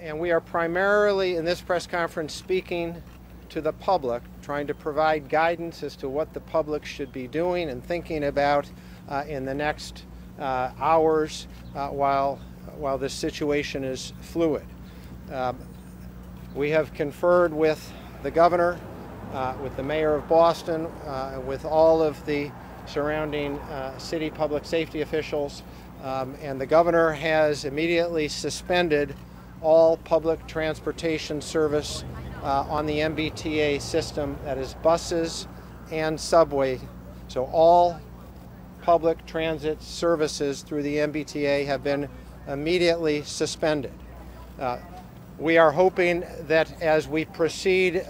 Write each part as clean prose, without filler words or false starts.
And we are primarily in this press conference speaking to the public, trying to provide guidance as to what the public should be doing and thinking about in the next hours while this situation is fluid. We have conferred with the governor, with the mayor of Boston, with all of the surrounding city public safety officials, and the governor has immediately suspended all public transportation service on the MBTA system, that is buses and subway. So all public transit services through the MBTA have been immediately suspended. We are hoping that as we proceed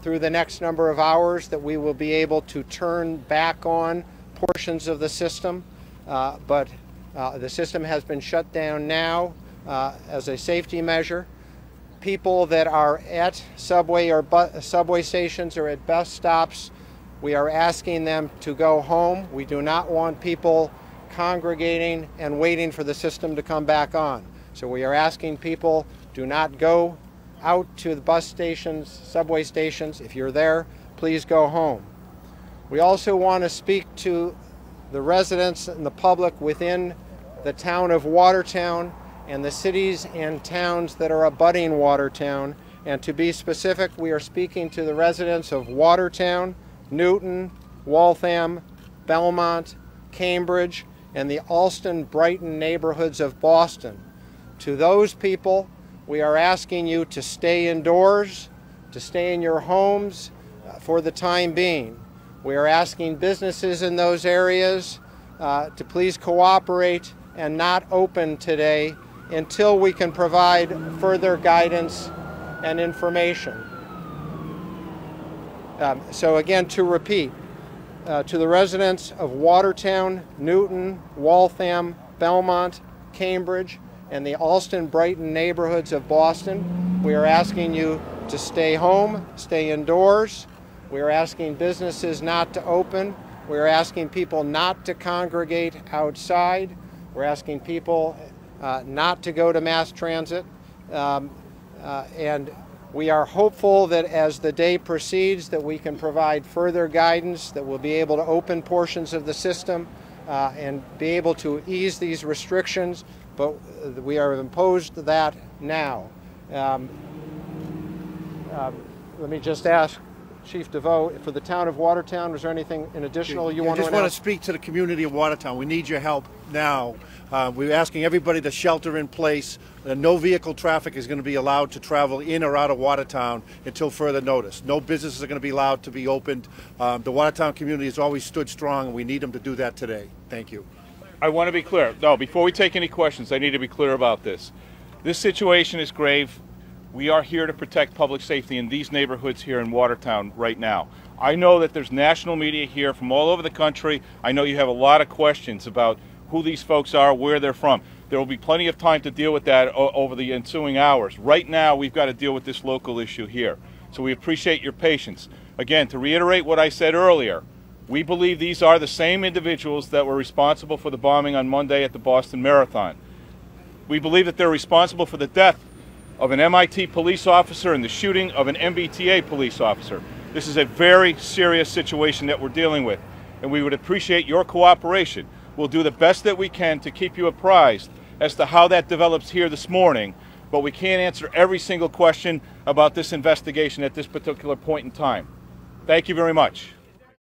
through the next number of hours that we will be able to turn back on portions of the system, but the system has been shut down now as a safety measure. People that are at subway stations or at bus stops, we are asking them to go home. We do not want people congregating and waiting for the system to come back on. So we are asking people, do not go out to the bus stations, subway stations. If you're there, please go home. We also want to speak to the residents and the public within the town of Watertown and the cities and towns that are abutting Watertown. And to be specific, we are speaking to the residents of Watertown, Newton, Waltham, Belmont, Cambridge, and the Allston-Brighton neighborhoods of Boston. To those people, we are asking you to stay indoors, to stay in your homes for the time being. We are asking businesses in those areas to please cooperate and not open today until we can provide further guidance and information. So again, to repeat, to the residents of Watertown, Newton, Waltham, Belmont, Cambridge, and the Allston-Brighton neighborhoods of Boston, we are asking you to stay home, stay indoors. We are asking businesses not to open. We are asking people not to congregate outside. We're asking people not to go to mass transit. And we are hopeful that as the day proceeds that we can provide further guidance, that we'll be able to open portions of the system and be able to ease these restrictions, but we are imposed that now. Let me just ask Chief Deveau, for the town of Watertown, was there anything in additional you want to announce? I just want to speak to the community of Watertown. We need your help now. We're asking everybody to shelter in place. No vehicle traffic is going to be allowed to travel in or out of Watertown until further notice. No businesses are going to be allowed to be opened. The Watertown community has always stood strong, and we need them to do that today. Thank you. I want to be clear. No, before we take any questions, I need to be clear about this. This situation is grave. We are here to protect public safety in these neighborhoods here in Watertown right now. I know that there's national media here from all over the country. I know you have a lot of questions about who these folks are, where they're from. There will be plenty of time to deal with that over the ensuing hours. Right now, we've got to deal with this local issue here. So we appreciate your patience. Again, to reiterate what I said earlier, we believe these are the same individuals that were responsible for the bombing on Monday at the Boston Marathon. We believe that they're responsible for the death of an MIT police officer and the shooting of an MBTA police officer. This is a very serious situation that we're dealing with, and we would appreciate your cooperation. We'll do the best that we can to keep you apprised as to how that develops here this morning, but we can't answer every single question about this investigation at this particular point in time. Thank you very much.